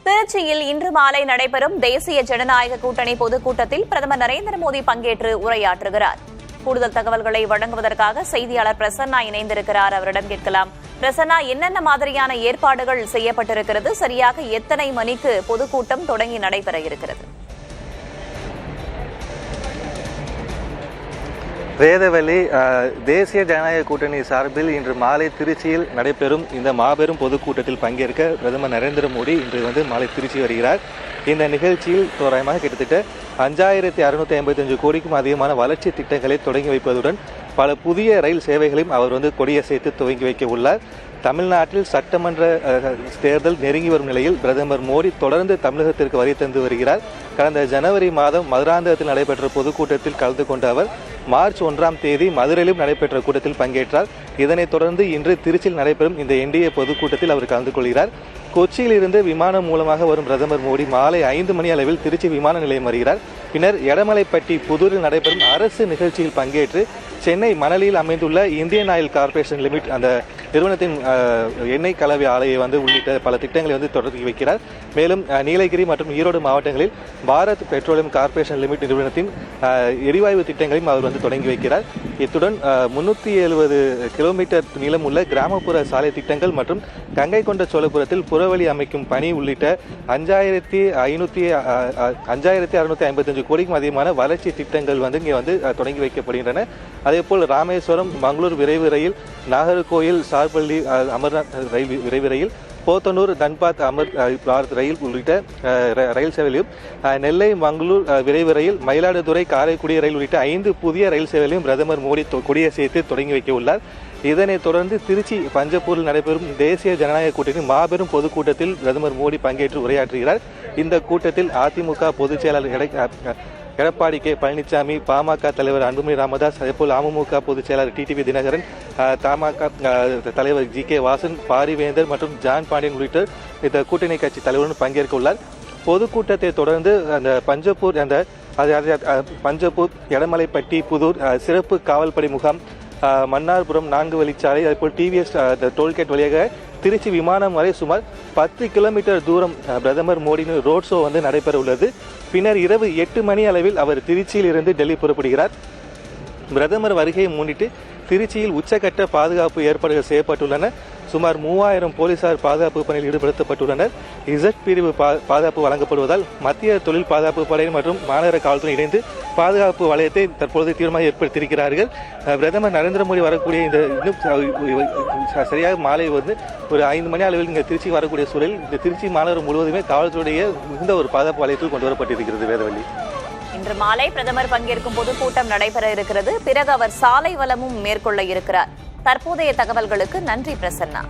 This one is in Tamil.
திருச்சியில் இன்று மாலை நடைபெறும் தேசிய ஜனநாயக கூட்டணி பொதுக்கூட்டத்தில் பிரதமர் நரேந்திர மோடி பங்கேற்று உரையாற்றுகிறார். கூடுதல் தகவல்களை வழங்குவதற்காக செய்தியாளர் பிரசன்னா இணைந்திருக்கிறார். அவரிடம் கேட்கலாம். பிரசன்னா, என்னென்ன மாதிரியான ஏற்பாடுகள் செய்யப்பட்டிருக்கிறது? சரியாக எத்தனை மணிக்கு பொதுக்கூட்டம் தொடங்கி நடைபெற இருக்கிறது? வேதவள்ளி, தேசிய ஜனநாயக கூட்டணி சார்பில் இன்று மாலை திருச்சியில் நடைபெறும் இந்த மாபெரும் பொதுக்கூட்டத்தில் பங்கேற்க பிரதமர் நரேந்திர மோடி இன்று மாலை திருச்சி வருகிறார். இந்த நிகழ்ச்சியில் தோராயமாக கிட்டத்தட்ட 5655 கோடிக்கும் அதிகமான வளர்ச்சி திட்டங்களை தொடங்கி வைப்பதுடன் பல புதிய ரயில் சேவைகளையும் அவர் கொடியசைத்து துவங்கி வைக்க உள்ளார். தமிழ்நாட்டில் சட்டமன்ற தேர்தல் நெருங்கி வரும் நிலையில் பிரதமர் மோடி தொடர்ந்து தமிழகத்திற்கு வருகை தந்து வருகிறார். கடந்த ஜனவரி மாதம் மதுராந்தகத்தில் நடைபெற்ற பொதுக்கூட்டத்தில் கலந்து கொண்ட அவர் மார்ச் 1ஆம் தேதி மதுரையிலும் நடைபெற்ற கூட்டத்தில் பங்கேற்றார். இதனைத் தொடர்ந்து இன்று திருச்சியில் நடைபெறும் இந்த என்டிஏ பொதுக்கூட்டத்தில் அவர் கலந்து கொள்கிறார். கொச்சியில் இருந்து விமானம் மூலமாக வரும் பிரதமர் மோடி மாலை 5 மணி அளவில் திருச்சி விமான நிலையம் வருகிறார். பின்னர் எடமலைப்பட்டி புதூரில் நடைபெறும் அரசு நிகழ்ச்சியில் பங்கேற்று சென்னை மணலியில் அமைந்துள்ள இந்தியன் ஆயில் கார்ப்பரேஷன் லிமிட் அந்த நிறுவனத்தின் எண்ணெய் கலவை ஆலையை உள்ளிட்ட பல திட்டங்களை தொடங்கி வைக்கிறார். மேலும் நீலகிரி மற்றும் ஈரோடு மாவட்டங்களில் பாரத் பெட்ரோலியம் கார்ப்பரேஷன் லிமிட் நிறுவனத்தின் எரிவாயு திட்டங்களையும் அவர் தொடங்கி வைக்கிறார். இத்துடன் 370 கிலோமீட்டர் நீளமுள்ள கிராமப்புற சாலை திட்டங்கள் மற்றும் கங்கை கொண்ட சோழபுரத்தில் புறவழி அமைக்கும் பணி உள்ளிட்ட 5655 கோடிக்கும் அதிகமான வளர்ச்சி திட்டங்கள் இங்கே தொடங்கி வைக்கப்படுகின்றன. அதேபோல் ராமேஸ்வரம் மங்களூர் விரைவு ரயில், நாகர்கோயில் சார்பள்ளி அமர்நாத் ரயில் விரைவு ரயில், போத்தனூர் தன்பாத் அமர் பாரத் ரயில் உள்ளிட்ட ரயில் சேவைகளையும், நெல்லை மங்களூர் விரைவு ரயில், மயிலாடுதுறை காரைக்குடி ரயில் உள்ளிட்ட 5 புதிய ரயில் சேவைகளையும் பிரதமர் மோடி கொடியசைத்து தொடங்கி வைக்க உள்ளார். இதனைத் தொடர்ந்து திருச்சி பஞ்சப்பூரில் நடைபெறும் தேசிய ஜனநாயக கூட்டணி மாபெரும் பொதுக்கூட்டத்தில் பிரதமர் மோடி பங்கேற்று உரையாற்றுகிறார். இந்த கூட்டத்தில் அதிமுக பொதுச் செயலாளர் எடப்பாடி கே பழனிசாமி, பாமக தலைவர் அன்புமணி ராமதாஸ், அதேபோல் அமமுக பொதுச் செயலாளர் டிடிவி தினகரன், தமாக தலைவர் ஜி.கே. வாசன், பாரிவேந்தர் மற்றும் ஜான் பாண்டியன் உள்ளிட்ட இந்த கூட்டணி கட்சி தலைவருடன் பங்கேற்க உள்ளார். பொதுக்கூட்டத்தை தொடர்ந்து அந்த பஞ்சப்பூர், எடமலைப்பட்டி, புதூர் சிறப்பு காவல்படை முகாம், மன்னார்புரம் 4 வழிச்சாலை, அதேபோல் டிவிஎஸ் டோல்கேட் வழியாக திருச்சி விமானம் வரை சுமார் 10 கிலோமீட்டர் தூரம் பிரதமர் மோடியின் ரோட் ஷோ நடைபெற உள்ளது. பின்னர் இரவு 8 மணி அளவில் அவர் திருச்சியில் இருந்து டெல்லி புறப்படுகிறார். பிரதமர் வருகையை முன்னிட்டு திருச்சியில் உச்சகட்ட பாதுகாப்பு ஏற்பாடுகள் செய்யப்பட்டுள்ளன. சுமார் 3000 போலீசார் பாதுகாப்பு பணியில் ஈடுபடுத்தப்பட்டுள்ளனர். இசட் பிரிவு பாதுகாப்பு வழங்கப்படுவதால் மத்திய தொழில் பாதுகாப்பு படையினர் மற்றும் மாநகர காவல்துறை இணைந்து பாதுகாப்பு வலயத்தை தற்பொழுது தீவிரமாக ஏற்படுத்தியிருக்கிறார்கள். பிரதமர் நரேந்திர மோடி வரக்கூடிய இன்னும் சரியாக மாலை ஒரு 5 மணி அளவில் இங்கே திருச்சி வரக்கூடிய சூழலில் இந்த திருச்சி மாநகரம் முழுவதுமே காவல்துறையுடைய மிகுந்த ஒரு பாதுகாப்பு வலயத்தில் கொண்டு வரப்பட்டிருக்கிறது. வேதவள்ளி, இன்று மாலை பிரதமர் பங்கேற்கும் பொதுக்கூட்டம் நடைபெற இருக்கிறது. பிறகு அவர் சாலை வலமும் மேற்கொள்ள இருக்கிறார். தற்போதைய தகவல்களுக்கு நன்றி பிரசன்னா.